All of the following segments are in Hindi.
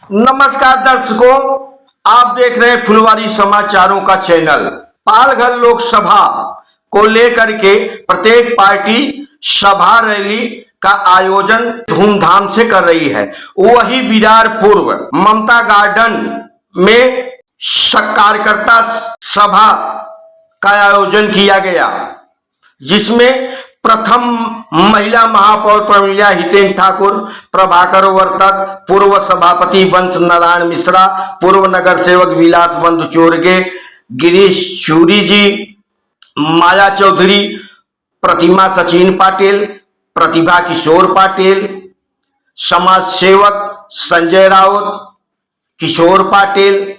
नमस्कार दर्शकों, आप देख रहे हैं फुलवारी समाचारों का चैनल। पालघर लोकसभा को लेकर के प्रत्येक पार्टी सभा रैली का आयोजन धूमधाम से कर रही है। वही विरार पूर्व ममता गार्डन में कार्यकर्ता सभा का आयोजन किया गया, जिसमें प्रथम महिला महापौर प्रमिला हितेन ठाकुर, प्रभाकर वर्तक, पूर्व सभापति वंश नारायण मिश्रा, पूर्व नगर सेवक विलास बंधु चोरगे, गिरीश चूरी जी, माया चौधरी, प्रतिमा सचिन पाटिल, प्रतिभा किशोर पाटिल, समाज सेवक संजय राउत, किशोर पाटिल,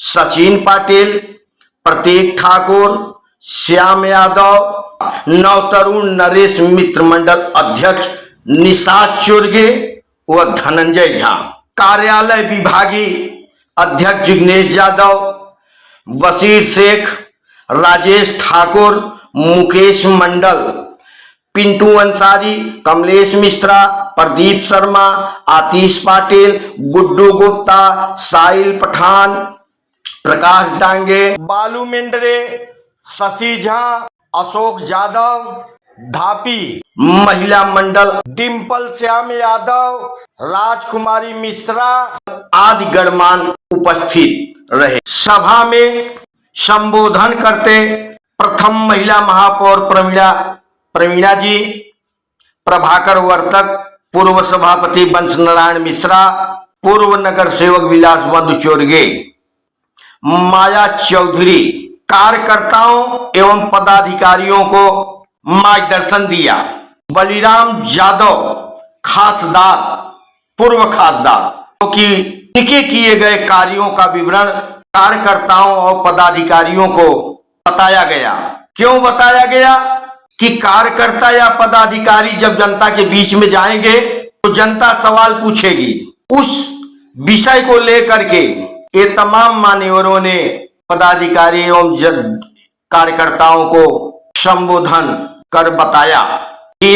सचिन पाटिल, प्रतीक ठाकुर, श्याम यादव, नवतरुण नरेश मित्र मंडल अध्यक्ष निषाद चुर्गे व धनंजय झा, कार्यालय विभागीय अध्यक्ष जिग्नेश यादव, वसीर शेख, राजेश ठाकुर, मुकेश मंडल, पिंटू अंसारी, कमलेश मिश्रा, प्रदीप शर्मा, आतिश पाटिल, गुड्डू गुप्ता, साहिल पठान, प्रकाश डांगे, बालू मेंढरे, शशि झा, अशोक यादव, धापी महिला मंडल, डिम्पल श्याम यादव, राजकुमारी मिश्रा आदि गणमान्य उपस्थित रहे। सभा में संबोधन करते प्रथम महिला महापौर प्रवीणा जी, प्रभाकर वर्तक, पूर्व सभापति वंश नारायण मिश्रा, पूर्व नगर सेवक विलास बंधु चोरगे, माया चौधरी, कार्यकर्ताओं एवं पदाधिकारियों को मार्गदर्शन दिया। बलिराम यादव खासदार, पूर्व खासदार, क्योंकि इनके किए गए कार्यों का विवरण कार्यकर्ताओं और पदाधिकारियों को बताया गया। क्यों बताया गया कि कार्यकर्ता या पदाधिकारी जब जनता के बीच में जाएंगे तो जनता सवाल पूछेगी। उस विषय को लेकर के ये तमाम मान्यवरों ने पदाधिकारी एवं कार्यकर्ताओं को संबोधन कर बताया कि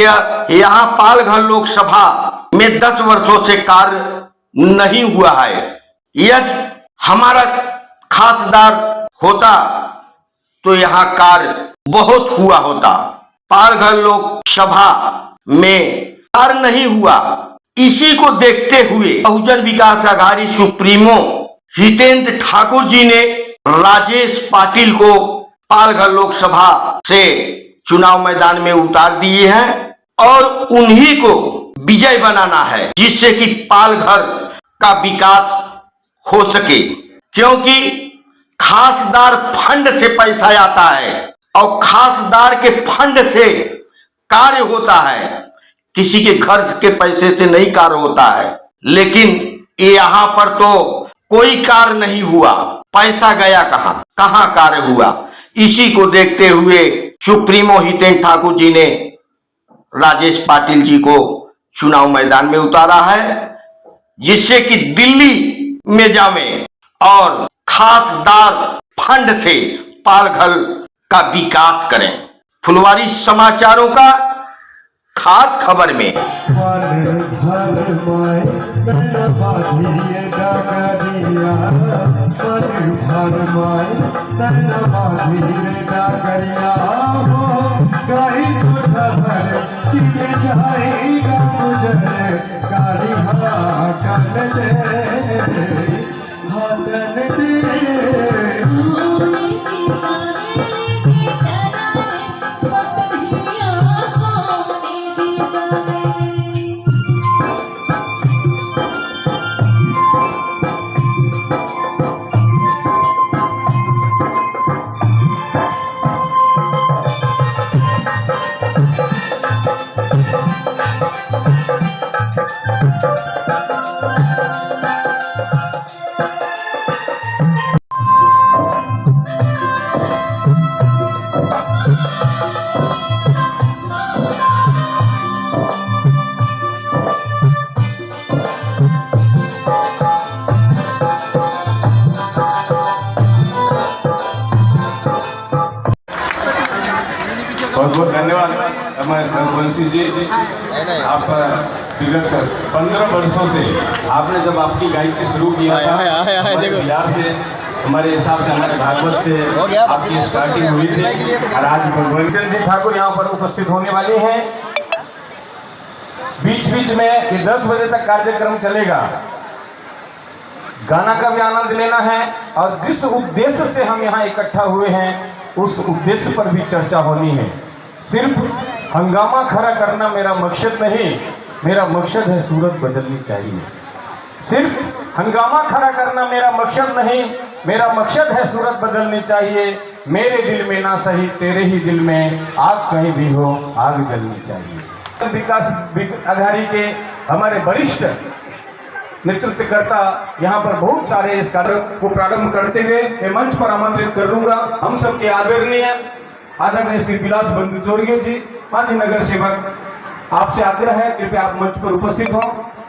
यहाँ पालघर लोकसभा में 10 वर्षों से कार्य नहीं हुआ है। यदि हमारा खासदार होता तो यहाँ कार्य बहुत हुआ होता। पालघर लोकसभा में कार्य नहीं हुआ। इसी को देखते हुए बहुजन विकास आघाड़ी सुप्रीमो हितेंद्र ठाकुर जी ने राजेश पाटिल को पालघर लोकसभा से चुनाव मैदान में उतार दिए हैं और उन्हीं को विजय बनाना है, जिससे कि पालघर का विकास हो सके। क्योंकि खासदार फंड से पैसा आता है और खासदार के फंड से कार्य होता है, किसी के घर के पैसे से नहीं कार्य होता है। लेकिन यहाँ पर तो कोई कार्य नहीं हुआ, पैसा गया कहां कार्य हुआ। इसी को देखते हुए सुप्रीमो हितेन ठाकुर जी ने राजेश पाटिल जी को चुनाव मैदान में उतारा है, जिससे कि दिल्ली में जावे और खासदार फंड से पालघर का विकास करें। फुलवारी समाचारों का खास खबर में हमारे रघुवंशी जी, आप विगत 15 वर्षों से आपने जब आपकी गायकी शुरू किया था हमारे बिहार से, हमारे हिसाब से हमारे भागवत से आपकी स्टार्टिंग हुई थी, और आज रघुवंशी जी ठाकुर यहाँ पर उपस्थित होने वाले हैं। बीच बीच में ये 10 बजे तक कार्यक्रम चलेगा, गाना का भी आनंद लेना है, और जिस उद्देश्य से हम यहाँ इकट्ठा हुए हैं उस उद्देश्य पर भी चर्चा होनी है। सिर्फ हंगामा खड़ा करना मेरा मकसद नहीं, मेरा मकसद है सूरत बदलनी चाहिए। सिर्फ हंगामा खड़ा करना मेरा मकसद नहीं, मेरा मकसद है सूरत बदलनी चाहिए। मेरे दिल में ना सही तेरे ही दिल में आग कहीं भी हो आग जलनी चाहिए। विकास आघाड़ी के हमारे वरिष्ठ नेतृत्वकर्ता यहाँ पर बहुत सारे इस कार्य को प्रारंभ करते हुए मंच पर आमंत्रित कर दूंगा हम सबके आदरणीय श्री विलास बंधु चौरगे जी, माजी नगर सेवक, आपसे आग्रह है कृपया आप मंच पर उपस्थित हों।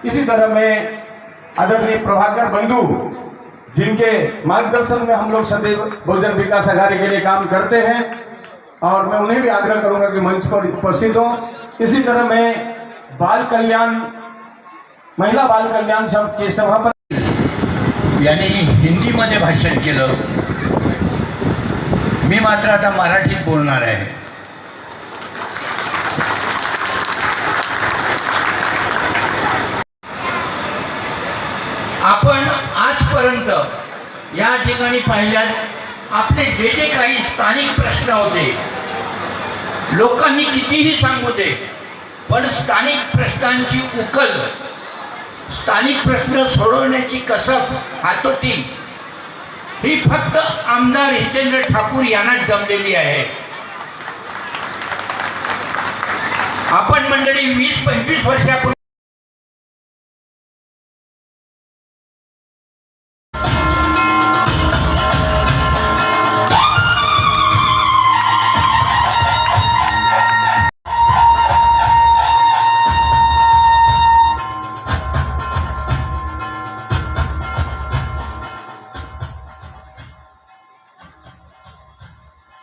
इसी तरह में आदरणीय प्रभाकर बंधु, जिनके मार्गदर्शन में हम लोग सदैव बहुजन विकास आघाड़ी के लिए काम करते हैं, और मैं उन्हें भी आग्रह करूंगा कि मंच पर उपस्थित हों। इसी तरह में बाल कल्याण, महिला बाल कल्याण के सभापती यांनी हिंदीमध्ये भाषण केलं, मी मात्र आता मराठीत बोलणार आहे। आपण आजपर्यंत या ठिकाणी पाहिल्यात आपले जे जे काही स्थानिक प्रश्न होते, लोकांनी कितीही सांगू दे, पण स्थानिक प्रश्नांची उकल, स्थानिक प्रश्न सोडवण्याची कसब, हातोटी ही फक्त आमदार हितेंद्र ठाकूर यांनाच जमलेली आहे। आपण मंडळी 20-25 वर्षापूर्वी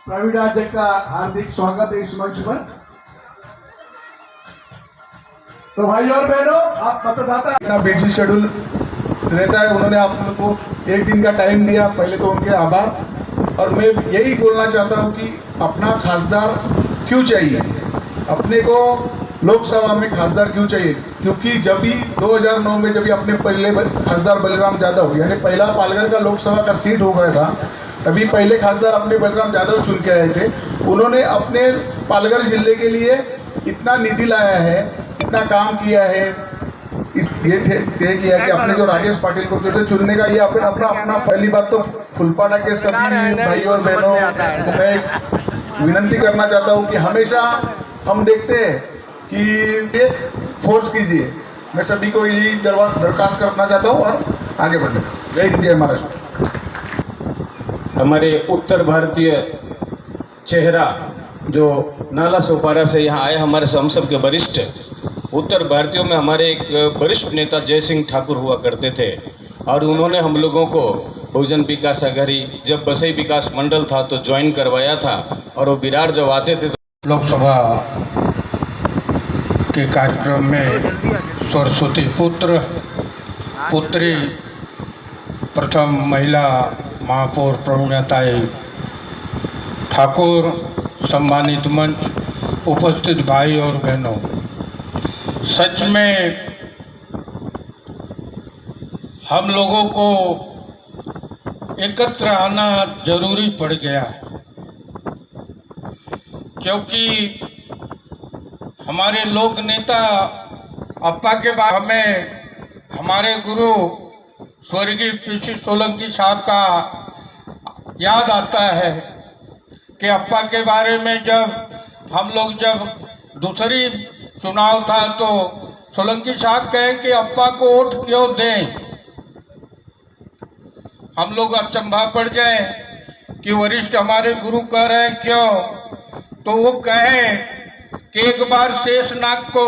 प्रवीण राज का हार्दिक स्वागत है इस मंच पर। तो भाई और बहनों, आप मतदाता इतना बिजी शेड्यूल रहता है, उन्होंने आप लोग को एक दिन का टाइम दिया, पहले तो उनके आभार। और मैं यही बोलना चाहता हूं कि अपना खासदार क्यों चाहिए, अपने को लोकसभा में खासदार क्यों चाहिए, क्योंकि जब भी 2009 में जब भी अपने पहले खासदार बलराम यादव, यानी पहला पालघर का लोकसभा का सीट हो गया था, तभी पहले खासदार अपने बलराम यादव चुन के आए थे। उन्होंने अपने पालघर जिले के लिए इतना निधि लाया है, इतना काम किया है, ये तय किया कि अपने जो राजेश पाटिल को फिर से चुनने का, ये अपना अपना पहली बात तो फुलपाड़ा के सभी भाई और बहनों को मैं विनंती करना चाहता हूँ कि हमेशा हम देखते हैं कि ये फोर्स कीजिए। मैं सभी को यही दरखास्त करना चाहता हूँ और आगे बढ़ने। जय हिंद, जय महाराष्ट्र। हमारे उत्तर भारतीय चेहरा जो नाला सोपारा से यहाँ आए, हमारे हम सब के वरिष्ठ उत्तर भारतीयों में हमारे एक वरिष्ठ नेता जय सिंह ठाकुर हुआ करते थे, और उन्होंने हम लोगों को बहुजन विकास आघाड़ी जब बसई विकास मंडल था तो ज्वाइन करवाया था, और वो विरार जब आते थे तो लोकसभा के कार्यक्रम में सरस्वती पुत्री प्रथम महिला महापौर प्रवीणाताई ठाकुर, सम्मानित मंच, उपस्थित भाई और बहनों, सच में हम लोगों को एकत्र आना जरूरी पड़ गया है, क्योंकि हमारे लोक नेता अप्पा के बाद हमें हमारे गुरु स्वर्गीय पीसी सोलंकी साहब का याद आता है कि अप्पा के बारे में जब दूसरी चुनाव था तो सोलंकी साहब कहे कि अप्पा को वोट क्यों दें। हम लोग अचंभा पड़ गए कि वरिष्ठ हमारे गुरु कह रहे हैं क्यों, तो वो कहे कि एक बार शेषनाग को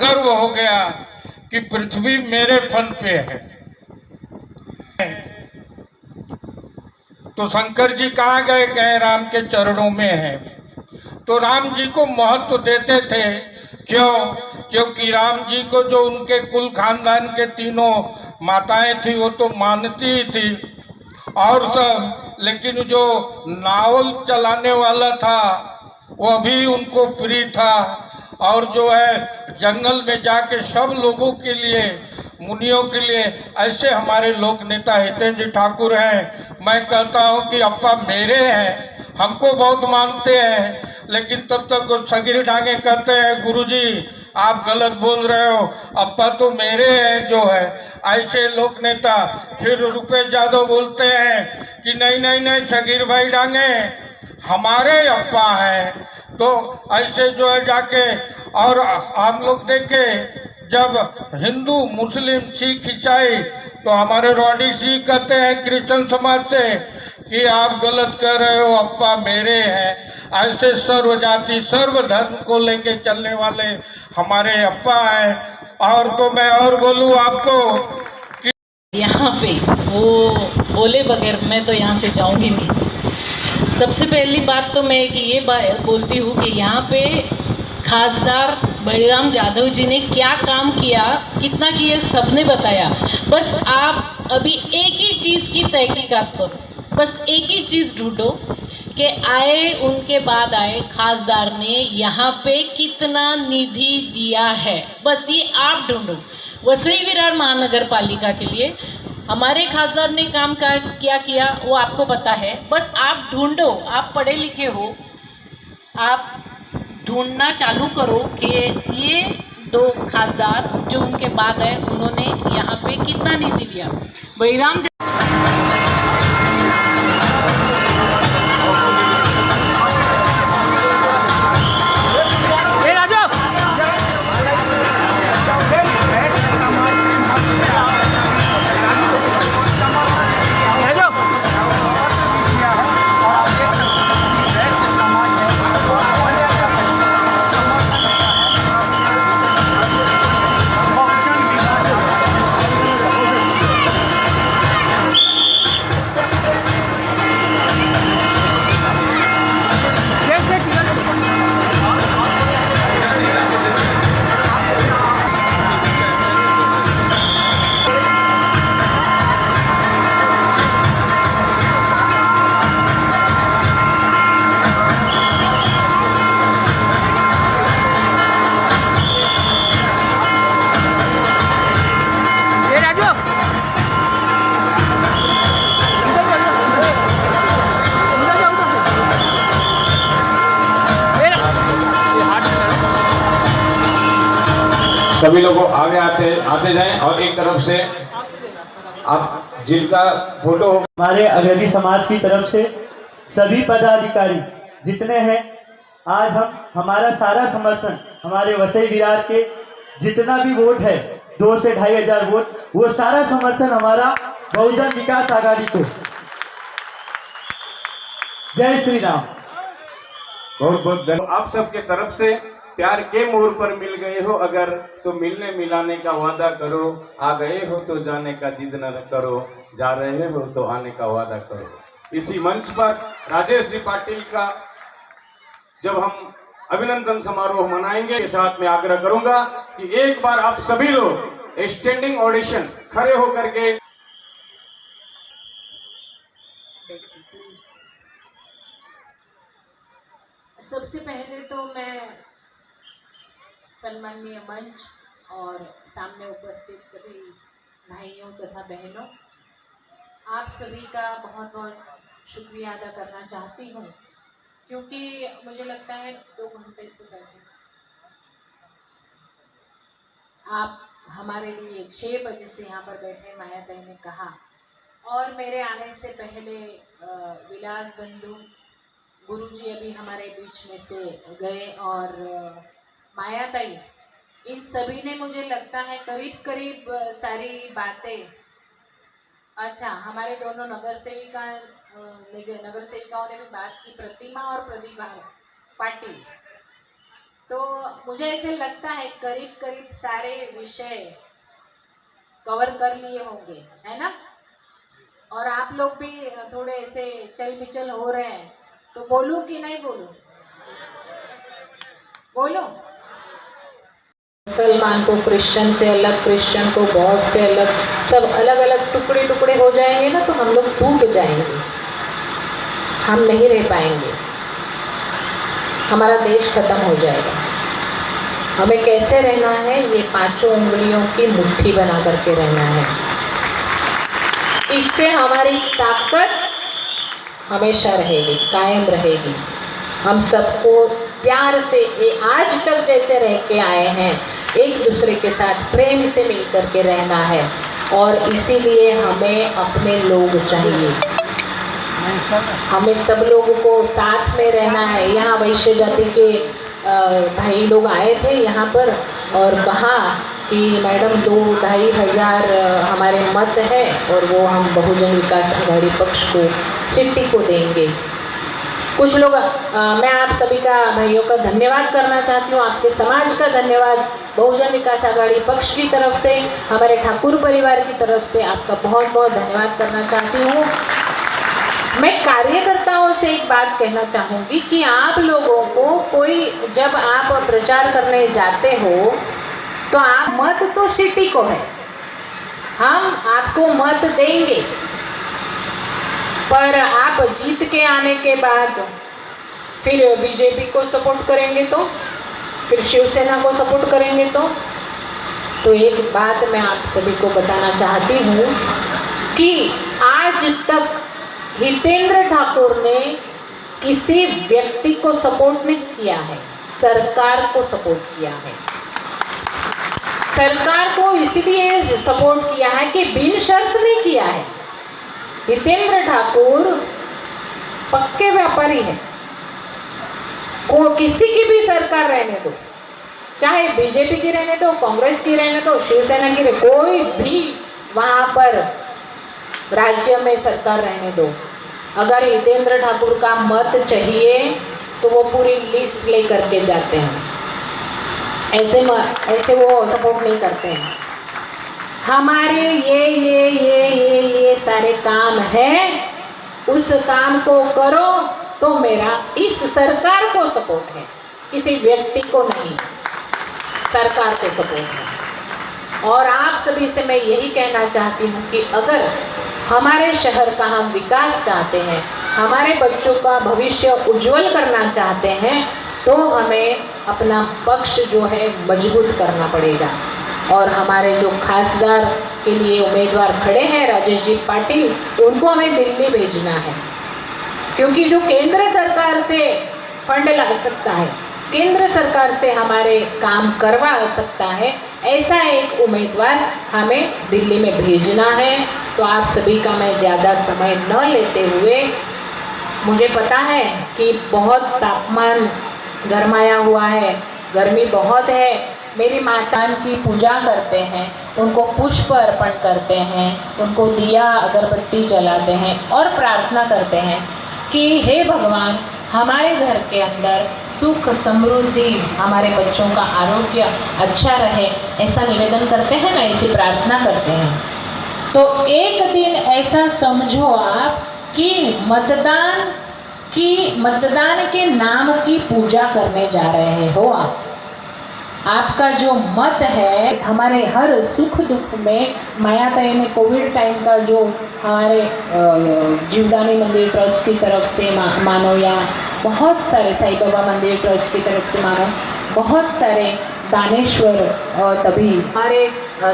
गर्व हो गया कि पृथ्वी मेरे फन पे है। तो शंकर जी कहाँ गए, कहे राम के चरणों में है। तो राम जी को महत्व देते थे। क्यों? क्योंकि राम जी को जो उनके कुल खानदान के तीनों माताएं थी वो तो मानती ही थी और सब, लेकिन जो नाव चलाने वाला था वो भी उनको प्रिय था। और जो है जंगल में जाके सब लोगों के लिए, मुनियों के लिए, ऐसे हमारे लोक नेता हितेंद्र ठाकुर हैं। मैं कहता हूं कि अप्पा मेरे हैं, हमको बहुत मानते हैं, लेकिन तब तक वो सगीर डांगे कहते हैं गुरुजी आप गलत बोल रहे हो, अप्पा तो मेरे हैं जो है। ऐसे लोक नेता फिर रुपेश यादव बोलते हैं कि नहीं नहीं नहीं सगीर भाई डांगे हमारे अप्पा हैं। तो ऐसे जो है जाके, और हम लोग देखे जब हिंदू मुस्लिम सिख ईसाई, तो हमारे रॉडी सिंह कहते हैं क्रिश्चियन समाज से कि आप गलत कर रहे हो, अप्पा मेरे हैं। ऐसे सर्व जाति सर्व धर्म को लेके चलने वाले हमारे अप्पा हैं। और तो मैं और बोलूँ आपको, यहाँ पे वो बोले बगैर मैं तो यहाँ से जाऊँगी नहीं। सबसे पहली बात तो मैं एक ये बोलती हूँ कि यहाँ पे खासदार बलराम यादव जी ने क्या काम किया, कितना किया, सबने बताया। बस आप अभी एक ही चीज़ की तहकीकात करो, बस एक ही चीज़ ढूंढो कि आए उनके बाद आए खासदार ने यहाँ पे कितना निधि दिया है, बस ये आप ढूंढो। वसई विरार महानगर पालिका के लिए हमारे खासदार ने काम क्या किया वो आपको पता है, बस आप ढूंढो। आप पढ़े लिखे हो, आप ढूंढना चालू करो कि ये दो खासदार जो उनके बाद है उन्होंने यहाँ पे कितना निधि दिया। बलराम सभी लोग आगे आते जाएं और एक तरफ से आप जिनका फोटो हो। हमारे अग्रणी समाज की तरफ से सभी पदाधिकारी जितने हैं, आज हमारा सारा समर्थन हमारे वसई विरार के जितना भी वोट है 2 से 2,500 वोट, वो सारा समर्थन हमारा बहुजन विकास आघाड़ी को। जय श्री राम। बहुत बहुत धन्यवाद। आप सबके तरफ से प्यार के मोड़ पर मिल गए हो अगर, तो मिलने मिलाने का वादा करो। आ गए हो तो जाने का जिद न करो, जा रहे हो तो आने का वादा करो। इसी मंच पर राजेश जी पाटिल का जब हम अभिनंदन समारोह मनाएंगे के साथ में आग्रह करूंगा कि एक बार आप सभी लोग स्टैंडिंग ऑडिशन खड़े होकर के सबसे पहले तो मैं सम्माननीय मंच और सामने उपस्थित सभी भाइयों तथा बहनों, आप सभी का बहुत बहुत शुक्रिया अदा करना चाहती हूँ, क्योंकि मुझे लगता है 2 घंटे से पहले आप हमारे लिए 6 बजे से यहाँ पर बैठे, माया ताई ने कहा। और मेरे आने से पहले विलास बंधु गुरुजी अभी हमारे बीच में से गए, और माया ताई, इन सभी ने मुझे लगता है करीब करीब सारी बातें, अच्छा हमारे दोनों नगर सेविकाओं ने भी बात की, प्रतिमा और प्रतिभा पाटिल, तो मुझे ऐसे लगता है करीब करीब सारे विषय कवर कर लिए होंगे, है ना। और आप लोग भी थोड़े ऐसे चल बिचल हो रहे हैं, तो बोलूं कि नहीं बोलूं? बोलो। मुसलमान को क्रिश्चियन से अलग, क्रिश्चियन को बौद्ध से अलग, सब अलग अलग टुकड़े टुकड़े हो जाएंगे ना, तो हम लोग टूट जाएंगे, हम नहीं रह पाएंगे, हमारा देश खत्म हो जाएगा। हमें कैसे रहना है? ये 5 उंगलियों की मुट्ठी बना करके रहना है। इससे हमारी ताकत हमेशा रहेगी, कायम रहेगी। हम सबको प्यार से आज तक जैसे रह के आए हैं, एक दूसरे के साथ प्रेम से मिल करके रहना है, और इसीलिए हमें अपने लोग चाहिए। हमें सब लोगों को साथ में रहना है। यहाँ वैश्य जाति के भाई लोग आए थे यहाँ पर और कहा कि मैडम 2-2.5 हज़ार हमारे मत है और वो हम बहुजन विकास आघाड़ी पक्ष को, सिटी को देंगे। कुछ लोग मैं आप सभी का, भाइयों का धन्यवाद करना चाहती हूँ, आपके समाज का धन्यवाद, बहुजन विकास आघाड़ी पक्ष की तरफ से, हमारे ठाकुर परिवार की तरफ से आपका बहुत बहुत धन्यवाद करना चाहती हूँ। मैं कार्यकर्ताओं से एक बात कहना चाहूँगी कि आप लोगों को कोई, जब आप प्रचार करने जाते हो तो आप मत तो सिटी को है, हम आपको मत देंगे, पर आप जीत के आने के बाद फिर बीजेपी को सपोर्ट करेंगे तो, फिर शिवसेना को सपोर्ट करेंगे तो एक बात मैं आप सभी को बताना चाहती हूँ कि आज तक हितेंद्र ठाकुर ने किसी व्यक्ति को सपोर्ट नहीं किया है, सरकार को सपोर्ट किया है। सरकार को इसलिए सपोर्ट किया है कि बिन शर्त नहीं किया है। हितेंद्र ठाकुर पक्के व्यापारी है, को किसी की भी सरकार रहने दो, चाहे बीजेपी की रहने दो, कांग्रेस की रहने दो, शिवसेना की, कोई भी वहां पर राज्य में सरकार रहने दो, अगर हितेंद्र ठाकुर का मत चाहिए तो वो पूरी लिस्ट ले करके जाते हैं, ऐसे वो सपोर्ट नहीं करते हैं। हमारे ये सारे काम है, उस काम को करो तो मेरा इस सरकार को सपोर्ट है, किसी व्यक्ति को नहीं, सरकार को सपोर्ट है। और आप सभी से मैं यही कहना चाहती हूँ कि अगर हमारे शहर का हम विकास चाहते हैं, हमारे बच्चों का भविष्य उज्जवल करना चाहते हैं, तो हमें अपना पक्ष जो है मजबूत करना पड़ेगा। और हमारे जो खासदार के लिए उम्मीदवार खड़े हैं, राजेश जी पाटिल, उनको हमें दिल्ली भेजना है, क्योंकि जो केंद्र सरकार से फंड ला सकता है, केंद्र सरकार से हमारे काम करवा सकता है, ऐसा एक उम्मीदवार हमें दिल्ली में भेजना है। तो आप सभी का मैं ज़्यादा समय न लेते हुए, मुझे पता है कि बहुत तापमान गरमाया हुआ है, गर्मी बहुत है, मेरी माता की पूजा करते हैं, उनको पुष्प अर्पण करते हैं, उनको दिया अगरबत्ती जलाते हैं और प्रार्थना करते हैं कि हे भगवान, हमारे घर के अंदर सुख समृद्धि, हमारे बच्चों का आरोग्य अच्छा रहे, ऐसा निवेदन करते हैं ना, ऐसी प्रार्थना करते हैं। तो एक दिन ऐसा समझो आप कि मतदान के नाम की पूजा करने जा रहे हो आप। आपका जो मत है, हमारे हर सुख दुख में, माया ताई ने कोविड टाइम का जो हमारे जीवदानी मंदिर ट्रस्ट की तरफ से मानो, या बहुत सारे साईं बाबा मंदिर ट्रस्ट की तरफ से मानो, बहुत सारे दानेश्वर, और तभी हमारे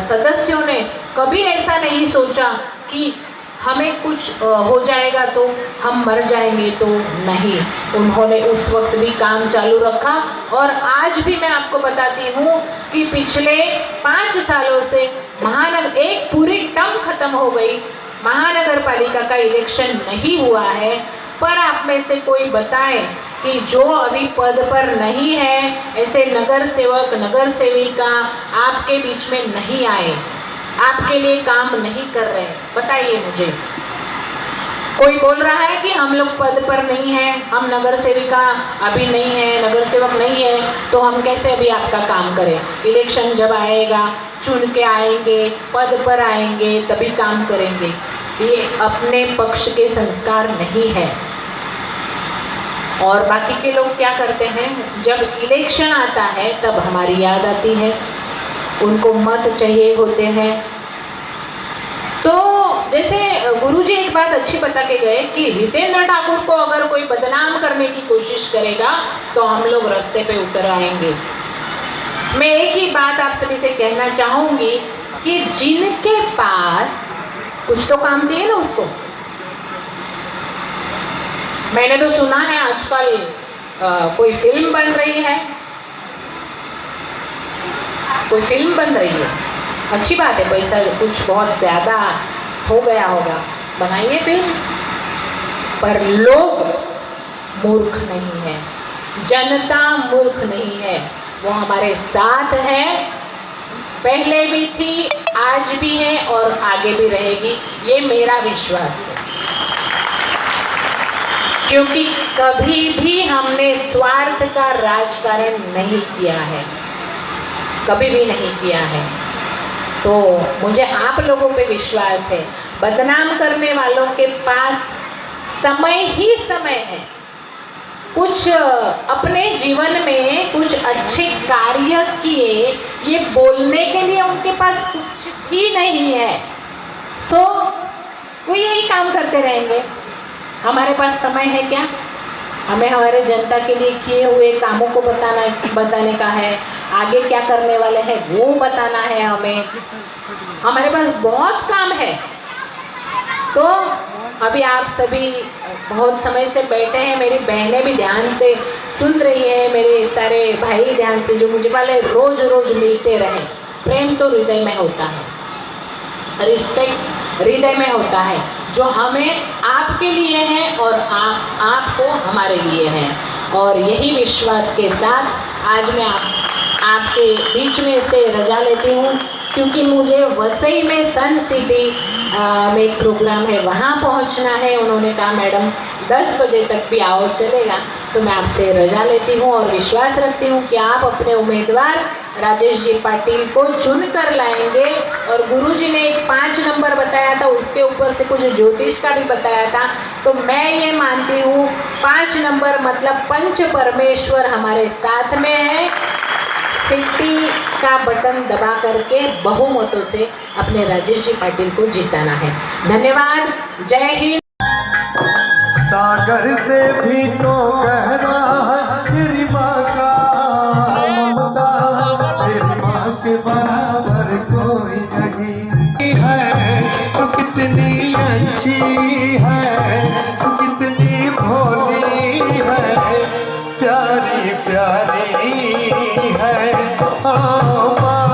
सदस्यों ने कभी ऐसा नहीं सोचा कि हमें कुछ हो जाएगा तो हम मर जाएंगे, तो नहीं, उन्होंने उस वक्त भी काम चालू रखा। और आज भी मैं आपको बताती हूँ कि पिछले 5 सालों से महानगर, एक पूरी टर्म खत्म हो गई, महानगर पालिका का इलेक्शन नहीं हुआ है, पर आप में से कोई बताए कि जो अभी पद पर नहीं है, ऐसे नगर सेवक, नगर सेविका आपके बीच में नहीं आए, आपके लिए काम नहीं कर रहे, बताइए मुझे। कोई बोल रहा है कि हम लोग पद पर नहीं हैं, हम नगर सेविका अभी नहीं है, नगर सेवक नहीं है, तो हम कैसे अभी आपका काम करें? इलेक्शन जब आएगा, चुन के आएंगे, पद पर आएंगे, तभी काम करेंगे। ये अपने पक्ष के संस्कार नहीं है। और बाकी के लोग क्या करते हैं, जब इलेक्शन आता है तब हमारी याद आती है, उनको मत चाहिए होते हैं। तो जैसे गुरुजी एक बात अच्छी बता के गए कि हितेंद्र ठाकुर को अगर कोई बदनाम करने की कोशिश करेगा तो हम लोग रास्ते पे उतर आएंगे। मैं एक ही बात आप सभी से कहना चाहूंगी कि जिनके पास कुछ तो काम चाहिए ना उसको। मैंने तो सुना है आजकल कोई फिल्म बन रही है, कोई फिल्म बन रही है, अच्छी बात है, पैसा कुछ बहुत ज़्यादा हो गया होगा, बनाइए फिल्म। पर लोग मूर्ख नहीं है, जनता मूर्ख नहीं है, वो हमारे साथ है, पहले भी थी, आज भी है और आगे भी रहेगी, ये मेरा विश्वास है। क्योंकि कभी भी हमने स्वार्थ का राजकारण नहीं किया है, कभी भी नहीं किया है। तो मुझे आप लोगों पे विश्वास है, बदनाम करने वालों के पास समय ही समय है। कुछ अपने जीवन में कुछ अच्छे कार्य किए, ये बोलने के लिए उनके पास कुछ भी नहीं है, सो वो यही काम करते रहेंगे। हमारे पास समय है क्या? हमें हमारे जनता के लिए किए हुए कामों को बताने का है, आगे क्या करने वाले हैं वो बताना है हमें। हमारे पास बहुत काम है। तो अभी आप सभी बहुत समय से बैठे हैं, मेरी बहनें भी ध्यान से सुन रही है, मेरे सारे भाई ध्यान से, जो मुझे वाले रोज रोज मिलते रहे। प्रेम तो हृदय में होता है, रिस्पेक्ट हृदय में होता है, जो हमें आपके लिए है और आपको हमारे लिए है। और यही विश्वास के साथ आज मैं आपके बीच में से रजा लेती हूँ, क्योंकि मुझे वसई में सन सिटी में एक प्रोग्राम है, वहाँ पहुँचना है। उन्होंने कहा मैडम 10 बजे तक भी आओ, चलेगा। तो मैं आपसे रजा लेती हूँ और विश्वास रखती हूँ कि आप अपने उम्मीदवार राजेश जी पाटिल को चुन कर लाएंगे। और गुरुजी ने एक 5 नंबर बताया था, उसके ऊपर से कुछ ज्योतिष का भी बताया था। तो मैं ये मानती हूँ 5 नंबर मतलब पंच परमेश्वर हमारे साथ में है। सिटी का बटन दबा करके बहुमतों से अपने राजेश जी पाटिल को जिताना है। धन्यवाद, जय हिंद। सागर से भी तो गहरा है तेरी माँ का ममता, तेरी माँ के बराबर कोई नहीं है। तो कितनी अच्छी है, तो कितनी भोली है, प्यारी प्यारी है ओ माँ।